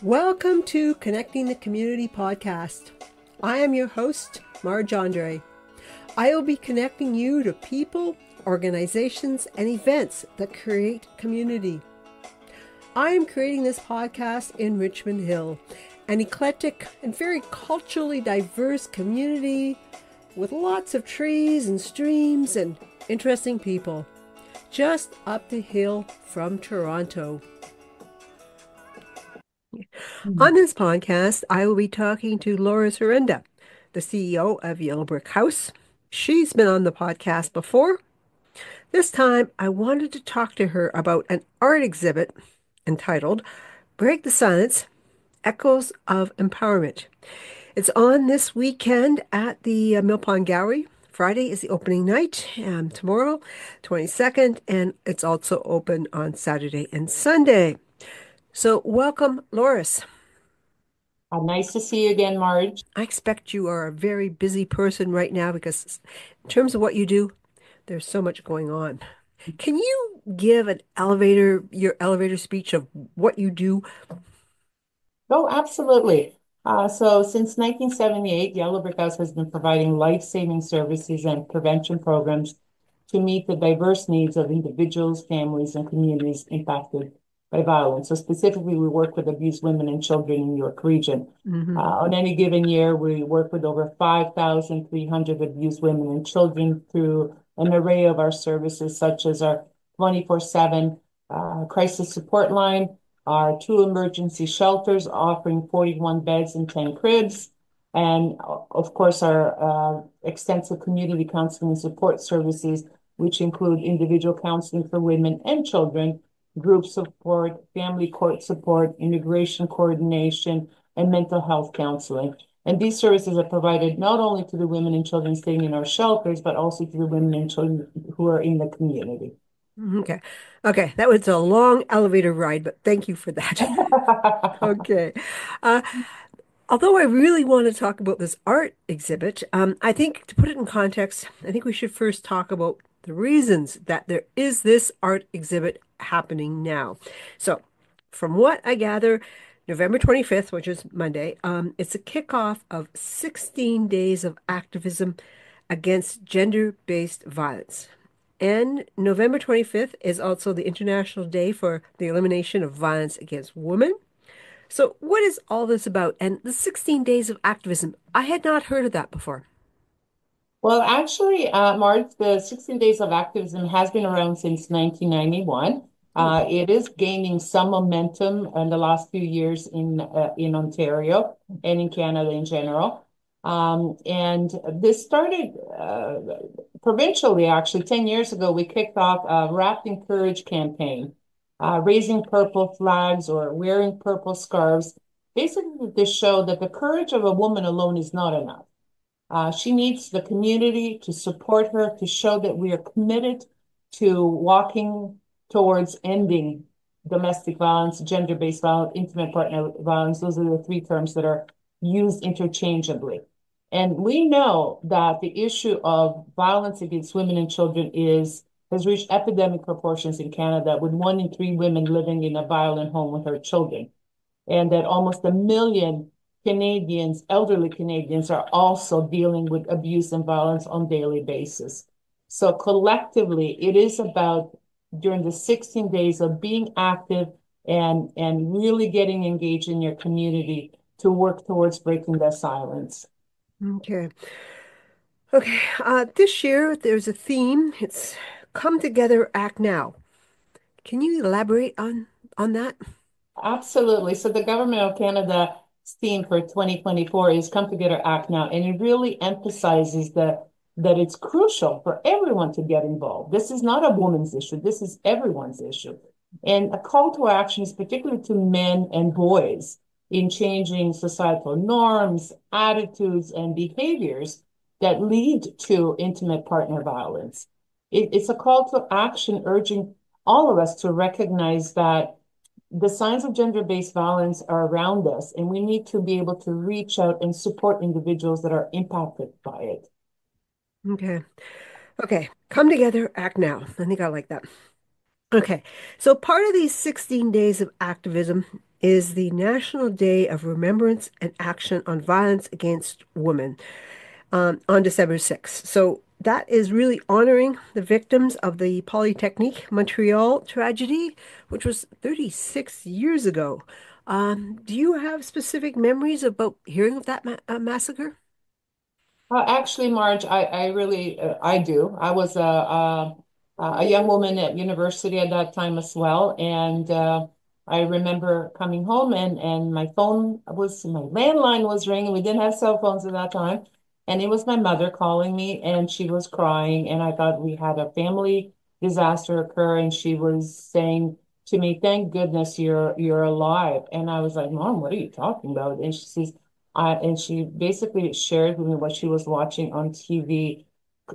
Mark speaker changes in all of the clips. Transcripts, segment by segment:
Speaker 1: Welcome to Connecting the Community podcast. I am your host, Marge Andre. I will be connecting you to people, organizations, and events that create community. I am creating this podcast in Richmond Hill, an eclectic and very culturally diverse community with lots of trees and streams and interesting people, just up the hill from Toronto. On this podcast, I will be talking to Lorris Herenda, the CEO of Yellow Brick House. She's been on the podcast before. This time, I wanted to talk to her about an art exhibit entitled Break the Silence, Echoes of Empowerment. It's on this weekend at the Mill Pond Gallery. Friday is the opening night, tomorrow, 22nd, and it's also open on Saturday and Sunday. So welcome, Loris.
Speaker 2: Nice to see you again, Marge.
Speaker 1: I expect you are a very busy person right now because in terms of what you do, there's so much going on. Can you give your elevator speech of what you do?
Speaker 2: Oh, absolutely. So since 1978, Yellow Brick House has been providing life-saving services and prevention programs to meet the diverse needs of individuals, families, and communities impacted by violence. So specifically, we work with abused women and children in New York region.
Speaker 1: Hmm.
Speaker 2: On any given year, we work with over 5,300 abused women and children through an array of our services, such as our 24/7 crisis support line, our two emergency shelters offering 41 beds and 10 cribs, and of course, our extensive community counseling and support services, which include individual counseling for women and children, group support, family court support, immigration coordination, and mental health counseling. And these services are provided not only to the women and children staying in our shelters, but also to the women and children who are in the community.
Speaker 1: Okay. Okay. That was a long elevator ride, but thank you for that. Okay. Uh, Although I really want to talk about this art exhibit, I think to put it in context, I think we should first talk about the reasons that there is this art exhibit happening now. So, from what I gather, November 25th, which is Monday, it's a kickoff of 16 days of activism against gender-based violence. And November 25th is also the International Day for the Elimination of Violence Against Women. So, what is all this about? And the 16 days of activism, I had not heard of that before.
Speaker 2: Well, actually, March, the 16 Days of Activism has been around since 1991.
Speaker 1: Oh.
Speaker 2: It is gaining some momentum in the last few years in Ontario and in Canada in general. And this started provincially, actually. 10 years ago, we kicked off a Wrapped in Courage campaign, raising purple flags or wearing purple scarves, basically to show that the courage of a woman alone is not enough. She needs the community to support her, to show that we are committed to walking towards ending domestic violence, gender-based violence, intimate partner violence. Those are the three terms that are used interchangeably. And we know that the issue of violence against women and children has reached epidemic proportions in Canada, with 1 in 3 women living in a violent home with her children, and that almost 1 million Canadians, elderly Canadians, are also dealing with abuse and violence on a daily basis. So collectively, it is about during the 16 days of being active and really getting engaged in your community to work towards breaking the silence.
Speaker 1: Okay. Okay. This year there's a theme. It's Come Together, Act Now. Can you elaborate on that?
Speaker 2: Absolutely. So the Government of Canada's theme for 2024 is Come Together, Act Now. And it really emphasizes that it's crucial for everyone to get involved. This is not a woman's issue. This is everyone's issue. And a call to action is particularly to men and boys in changing societal norms, attitudes, and behaviors that lead to intimate partner violence. It's a call to action urging all of us to recognize that the signs of gender-based violence are around us, and we need to be able to reach out and support individuals that are impacted by it.
Speaker 1: Okay. Okay. Come together, act now. I think I like that. Okay. So part of these 16 days of activism is the National Day of Remembrance and Action on Violence Against Women on December 6th. So that is really honoring the victims of the Polytechnique Montreal tragedy, which was 36 years ago. Do you have specific memories about hearing of that massacre?
Speaker 2: Actually, Marge, I really, I do. I was a young woman at university at that time as well. And I remember coming home and my landline was ringing. We didn't have cell phones at that time. And it was my mother calling me and she was crying. And I thought we had a family disaster occur. And she was saying to me, thank goodness you're alive. And I was like, Mom, what are you talking about? And she says, and she basically shared with me what she was watching on TV,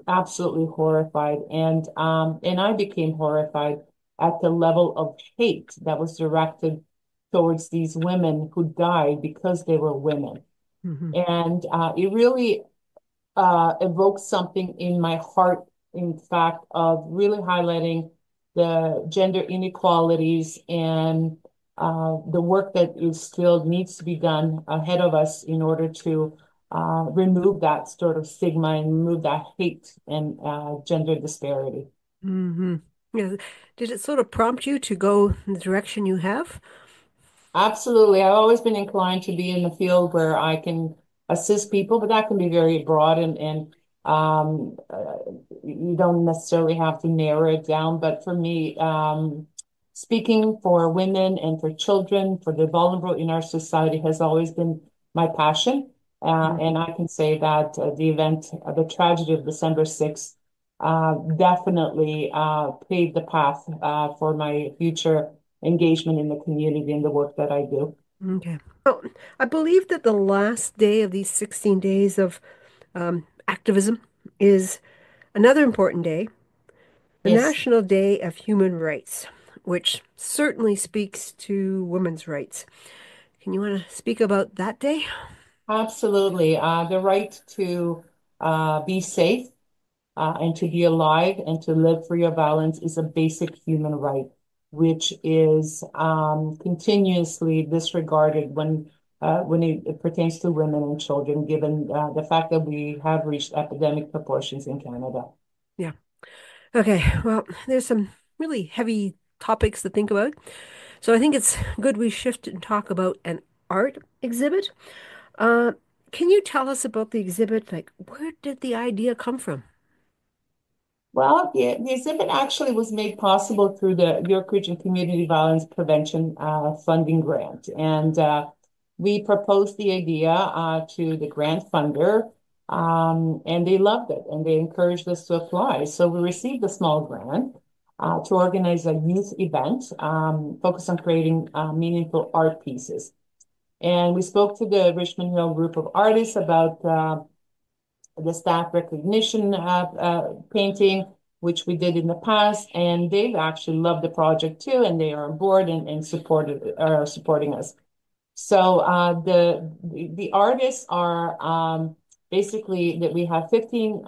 Speaker 2: absolutely horrified. And I became horrified at the level of hate that was directed towards these women who died because they were women.
Speaker 1: Hmm.
Speaker 2: And it really evoked something in my heart, in fact, of really highlighting the gender inequalities and the work that is still needs to be done ahead of us in order to remove that sort of stigma and remove that hate and gender disparity.
Speaker 1: Hmm. Yeah. Did it sort of prompt you to go in the direction you have?
Speaker 2: Absolutely. I've always been inclined to be in the field where I can assist people, but that can be very broad and you don't necessarily have to narrow it down. But for me, speaking for women and for children, for the vulnerable in our society has always been my passion. And I can say that the tragedy of December 6th, definitely paved the path for my future engagement in the community and the work that I do.
Speaker 1: Okay. Well, I believe that the last day of these 16 days of activism is another important day, the
Speaker 2: Yes,
Speaker 1: National Day of Human Rights, which certainly speaks to women's rights. Can you want to speak about that day?
Speaker 2: absolutely. The right to be safe and to be alive and to live free of violence is a basic human right, which is continuously disregarded when it pertains to women and children, given the fact that we have reached epidemic proportions in Canada.
Speaker 1: Yeah. Okay. Well, there's some really heavy topics to think about. So I think it's good we shift and talk about an art exhibit. Uh, can you tell us about the exhibit? Like, where did the idea come from?
Speaker 2: Well, the exhibit actually was made possible through the York Region Community Violence Prevention Funding Grant. And we proposed the idea to the grant funder, and they loved it and they encouraged us to apply. So we received a small grant to organize a youth event focused on creating meaningful art pieces. And we spoke to the Richmond Hill group of artists about the staff recognition painting, which we did in the past, and they've actually loved the project too, and they are on board and are supporting us. So the artists are basically that we have 15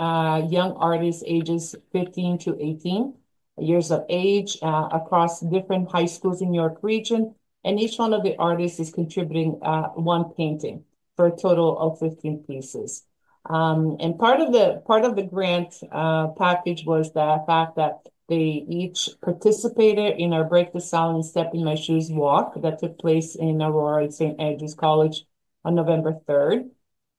Speaker 2: young artists ages 15 to 18 years of age across different high schools in York Region, and each one of the artists is contributing one painting for a total of 15 pieces. And part of the grant package was the fact that they each participated in our Break the Silence Step in My Shoes walk that took place in Aurora at St. Andrews College on November 3rd.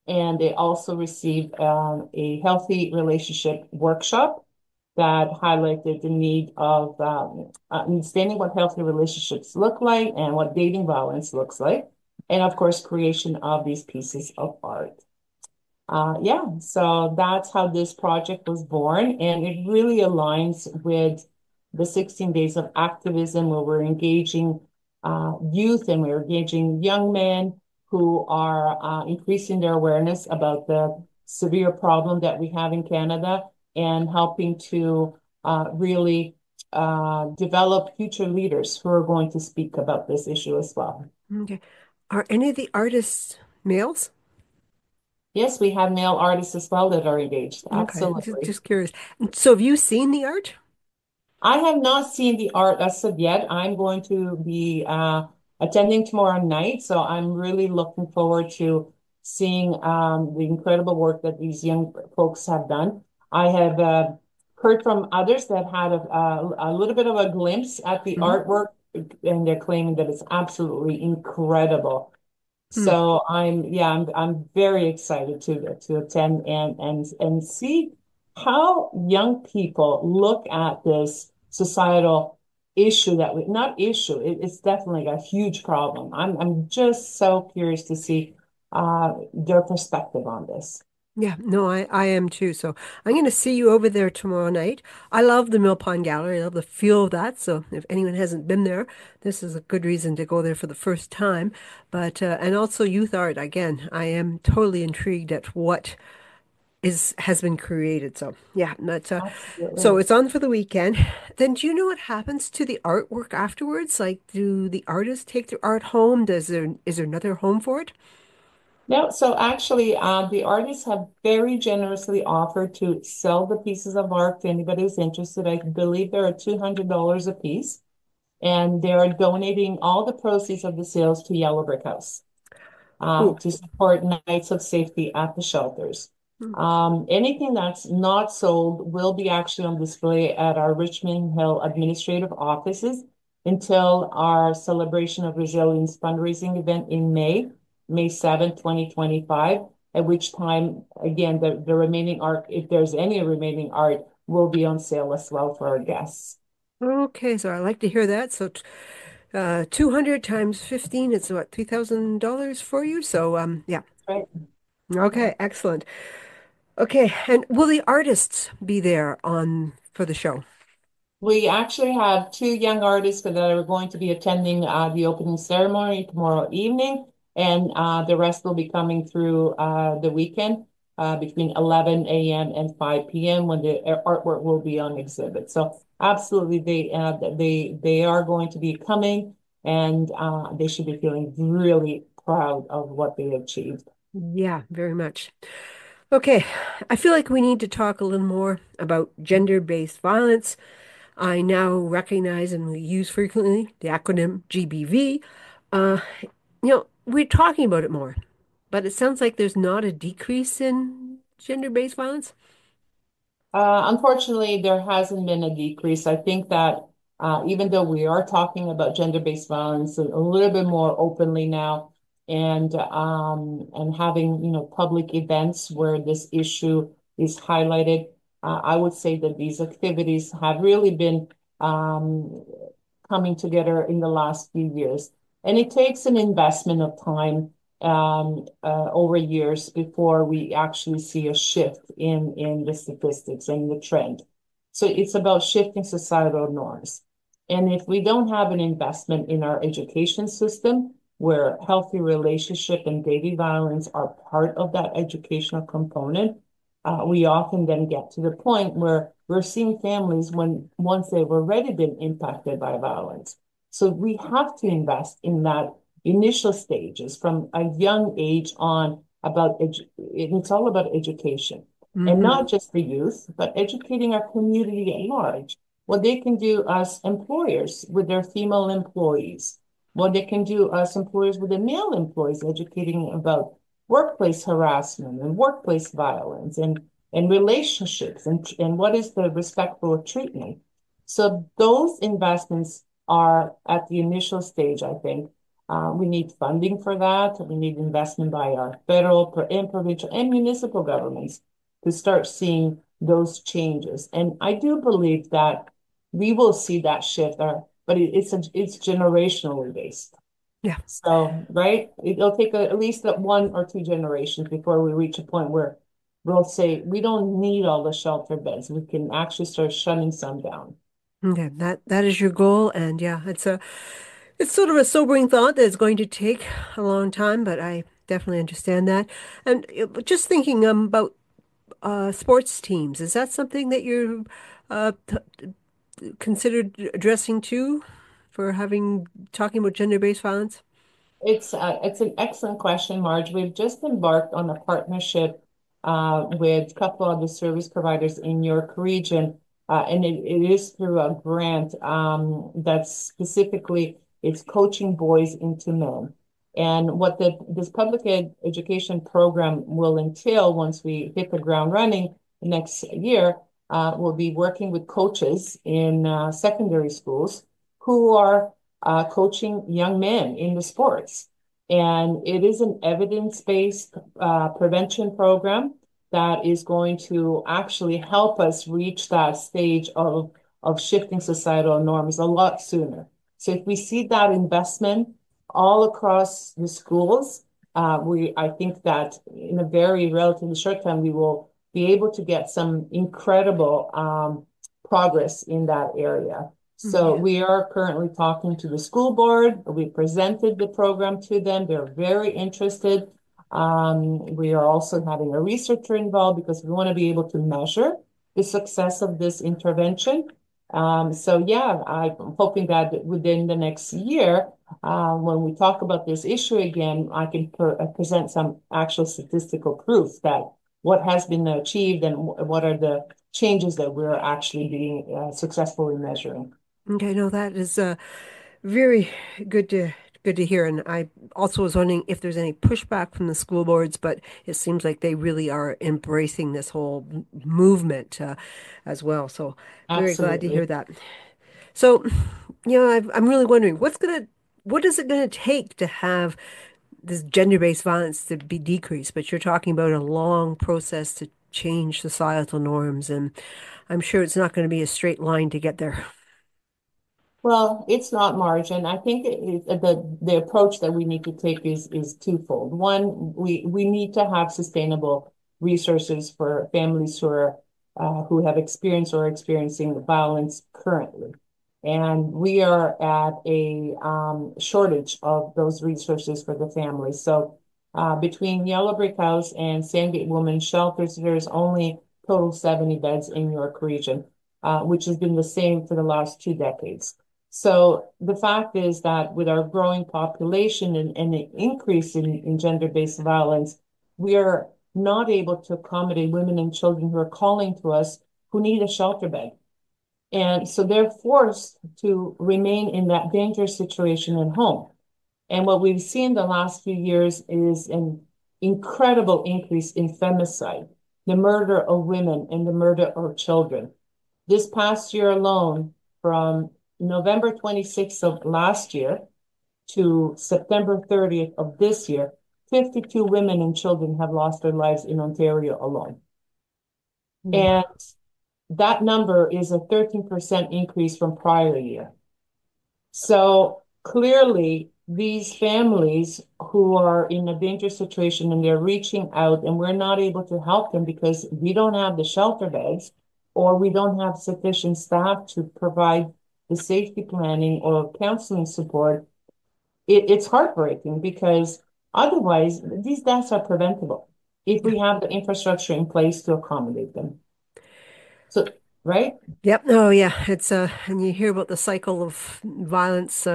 Speaker 2: And they also received a healthy relationship workshop that highlighted the need of understanding what healthy relationships look like and what dating violence looks like. And of course, creation of these pieces of art. Yeah, so that's how this project was born, and it really aligns with the 16 days of activism where we're engaging youth and we're engaging young men who are increasing their awareness about the severe problem that we have in Canada and helping to really develop future leaders who are going to speak about this issue as well.
Speaker 1: Okay. Are any of the artists males?
Speaker 2: Yes, we have male artists as well that are engaged.
Speaker 1: Okay, just
Speaker 2: Absolutely.
Speaker 1: just curious. So have you seen the art?
Speaker 2: I have not seen the art as of yet. I'm going to be attending tomorrow night. So I'm really looking forward to seeing the incredible work that these young folks have done. I have heard from others that had a little bit of a glimpse at the
Speaker 1: Mhm.
Speaker 2: artwork, and they're claiming that it's absolutely incredible.
Speaker 1: Hmm.
Speaker 2: So I'm very excited to attend and see how young people look at this societal issue that we not issue. It's definitely a huge problem. I'm just so curious to see their perspective on this.
Speaker 1: Yeah, no, I am too. So I'm going to see you over there tomorrow night. I love the Mill Pond Gallery. I love the feel of that. So if anyone hasn't been there, this is a good reason to go there for the first time. But and also youth art. Again, I am totally intrigued at what is has been created. So yeah, that's so
Speaker 2: Absolutely.
Speaker 1: it's on for the weekend. Then do you know what happens to the artwork afterwards? Like, do the artists take their art home? Does there is there another home for it?
Speaker 2: No, so actually, the artists have very generously offered to sell the pieces of art to anybody who's interested. I believe there are $200 a piece, and they are donating all the proceeds of the sales to Yellow Brick House
Speaker 1: Ooh.
Speaker 2: to support nights of safety at the shelters. Anything that's not sold will be actually on display at our Richmond Hill administrative offices until our Celebration of Resilience fundraising event in May 7th, 2025, at which time, again, the remaining art, if there's any remaining art, will be on sale as well for our guests.
Speaker 1: Okay, so I like to hear that. So 200 times 15, it's what, $3,000 for you? So yeah.
Speaker 2: Right. Yeah.
Speaker 1: Okay, excellent. Okay, and will the artists be there on for the show?
Speaker 2: We actually have two young artists that are going to be attending the opening ceremony tomorrow evening, and the rest will be coming through the weekend between 11 a.m. and 5 p.m. when the artwork will be on exhibit. So absolutely, they are going to be coming, and they should be feeling really proud of what they achieved.
Speaker 1: Yeah, very much. Okay, I feel like we need to talk a little more about gender-based violence. I now recognize and we use frequently the acronym GBV. Uh, we're talking about it more, but it sounds like there's not a decrease in gender-based violence.
Speaker 2: Unfortunately, there hasn't been a decrease. I think that even though we are talking about gender-based violence a little bit more openly now, and having public events where this issue is highlighted, I would say that these activities have really been um, coming together in the last few years, and it takes an investment of time over years before we actually see a shift in the statistics and the trend. So it's about shifting societal norms. And if we don't have an investment in our education system, where healthy relationship and dating violence are part of that educational component, we often then get to the point where we're seeing families when once they've already been impacted by violence. So we have to invest in that initial stages from a young age on about it's all about education, and
Speaker 1: Hmm.
Speaker 2: not just the youth, but educating our community at large. What they can do as employers with their female employees, what they can do as employers with the male employees, educating about workplace harassment and workplace violence and relationships and what is the respectful treatment. So those investments are at the initial stage, I think. We need funding for that. We need investment by our federal and provincial and municipal governments to start seeing those changes. And I do believe that we will see that shift, but it's generationally based.
Speaker 1: Yeah.
Speaker 2: So, right, it'll take at least 1 or 2 generations before we reach a point where we'll say we don't need all the shelter beds. We can actually start shutting some down.
Speaker 1: Okay, that is your goal, and yeah, it's sort of a sobering thought that it's going to take a long time, but I definitely understand that. And just thinking about sports teams, is that something that you're t considered addressing too, for having talking about gender-based violence?
Speaker 2: It's an excellent question, Marge. We've just embarked on a partnership with a couple of the service providers in York region, and it is through a grant that's specifically It's coaching boys into men. And what this public education program will entail once we hit the ground running next year, we'll be working with coaches in secondary schools who are coaching young men in the sports. And it is an evidence-based prevention program that is going to actually help us reach that stage of shifting societal norms a lot sooner. So if we see that investment all across the schools, I think that in a very relatively short time, we will be able to get some incredible progress in that area. So
Speaker 1: Yeah.
Speaker 2: we are currently talking to the school board. We presented the program to them. They're very interested. We are also having a researcher involved because we want to be able to measure the success of this intervention. So yeah, I'm hoping that within the next year, when we talk about this issue again, I can present some actual statistical proof that what has been achieved and what are the changes that we're actually being successful in measuring.
Speaker 1: Okay, no, that is very good to good to hear. And I also was wondering if there's any pushback from the school boards, but it seems like they really are embracing this whole movement as well. So very glad to hear
Speaker 2: Absolutely.
Speaker 1: that. So, I'm really wondering what is it gonna take to have this gender-based violence to be decreased? But you're talking about a long process to change societal norms, and I'm sure it's not going to be a straight line to get there.
Speaker 2: Well, it's not margin. I think the approach that we need to take is twofold. One, we need to have sustainable resources for families who have experienced or are experiencing violence currently, and we are at a shortage of those resources for the families. So, between Yellow Brick House and Sandgate Women's Shelters, there's only total 70 beds in York Region, which has been the same for the last 2 decades. So the fact is that with our growing population and the increase in gender-based violence, we are not able to accommodate women and children who are calling to us who need a shelter bed. And so they're forced to remain in that dangerous situation at home. And what we've seen the last few years is an incredible increase in femicide, the murder of women and the murder of children. This past year alone, from November 26th of last year to September 30th of this year, 52 women and children have lost their lives in Ontario alone.
Speaker 1: Mm.
Speaker 2: And that number is a 13% increase from prior year. So clearly, these families who are in a dangerous situation and they're reaching out, and we're not able to help them because we don't have the shelter beds or we don't have sufficient staff to provide the safety planning or counseling support. It's heartbreaking because otherwise, these deaths are preventable if we have the infrastructure in place to accommodate them. So, right?
Speaker 1: Yep. Oh, yeah. It's and you hear about the cycle of violence,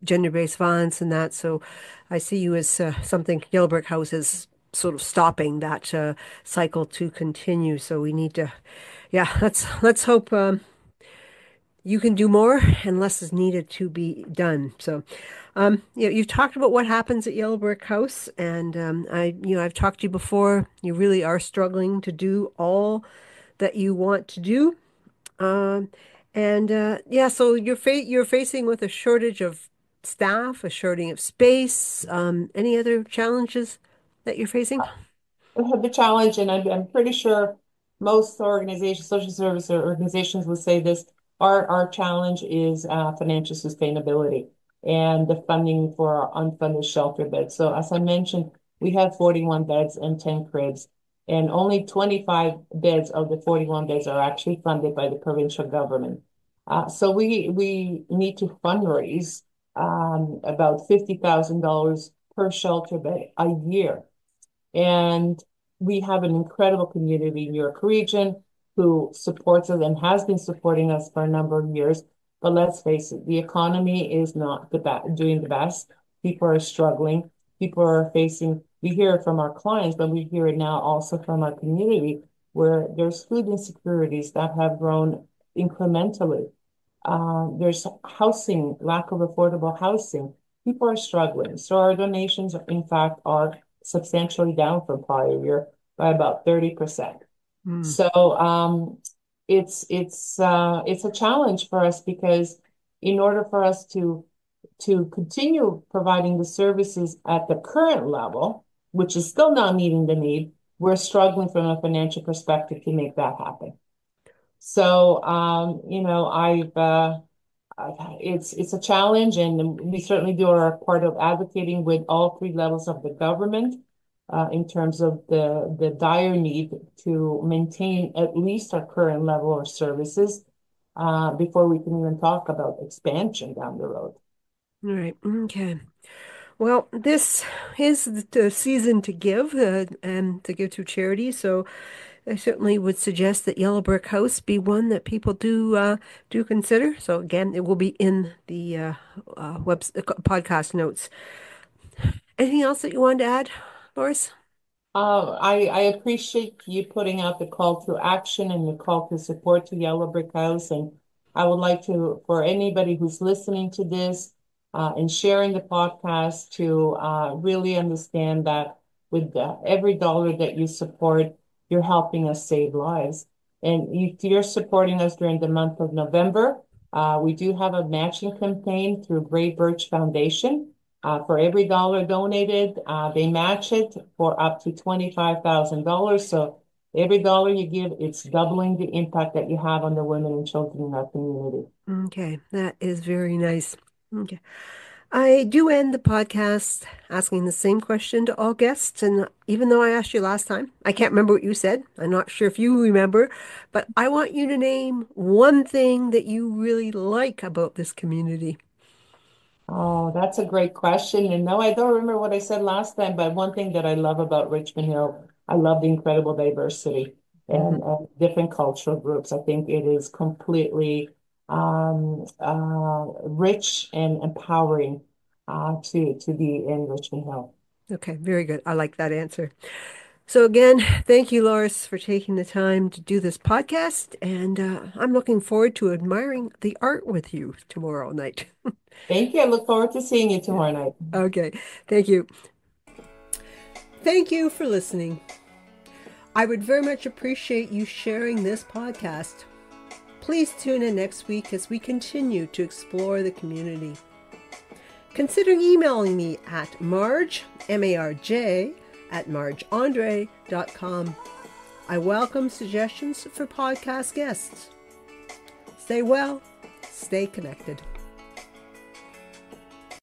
Speaker 1: gender-based violence, and that. So, I see you as something Yellow Brick House is sort of stopping that cycle to continue. So we need to, yeah. Let's hope you can do more, and less is needed to be done. So, you've talked about what happens at Yellow Brick House, and I've talked to you before. You really are struggling to do all that you want to do. Um, and yeah, so you're facing with a shortage of staff, a shortage of space. Any other challenges that you're facing?
Speaker 2: The challenge, and I'm pretty sure most organizations, social service organizations will say this, our challenge is financial sustainability and the funding for our unfunded shelter beds. So as I mentioned, we have 41 beds and 10 cribs, and only 25 beds of the 41 beds are actually funded by the provincial government. So we need to fundraise about $50,000 per shelter bed a year. And we have an incredible community in York Region who supports us and has been supporting us for a number of years. But let's face it, the economy is not doing the best. People are struggling. People are facing, we hear it from our clients, but we hear it now also from our community where there's food insecurities that have grown incrementally. There's housing, lack of affordable housing. People are struggling. So our donations, in fact, are substantially down from prior year by about 30%.
Speaker 1: Mm,
Speaker 2: So it's a challenge for us because in order for us to continue providing the services at the current level, which is still not meeting the need, we're struggling from a financial perspective to make that happen. So it's a challenge, and we certainly do our part of advocating with all three levels of the government in terms of the dire need to maintain at least our current level of services before we can even talk about expansion down the road.
Speaker 1: all right. Okay. Well, this is the season to give and to give to charity. So I certainly would suggest that Yellow Brick House be one that people do consider. So again, it will be in the podcast notes. Anything else that you wanted to add, Loris?
Speaker 2: I appreciate you putting out the call to action and the call to support to Yellow Brick House. And I would like to, for anybody who's listening to this and sharing the podcast, to really understand that with every dollar that you support, you're helping us save lives. And you're supporting us during the month of November. We do have a matching campaign through Great Birch Foundation. For every dollar donated, they match it for up to $25,000. So every dollar you give, it's doubling the impact that you have on the women and children in our community.
Speaker 1: Okay, that is very nice. Okay. I do end the podcast asking the same question to all guests. And even though I asked you last time, I can't remember what you said. I'm not sure if you remember, but I want you to name one thing that you really like about this community.
Speaker 2: Oh, that's a great question. And no, I don't remember what I said last time, but one thing that I love about Richmond Hill, I love the incredible diversity
Speaker 1: Mhm.
Speaker 2: and different cultural groups. I think it is completely rich and empowering to be in Richmond Hill.
Speaker 1: Okay, very good. I like that answer. So again, thank you, Loris, for taking the time to do this podcast. And I'm looking forward to admiring the art with you tomorrow night.
Speaker 2: Thank you. I look forward to seeing you tomorrow night.
Speaker 1: Okay, thank you. Thank you for listening. I would very much appreciate you sharing this podcast. Please tune in next week as we continue to explore the community. Consider emailing me at Marj, M-A-R-J, at marjandre.com. I welcome suggestions for podcast guests. Stay well, stay connected.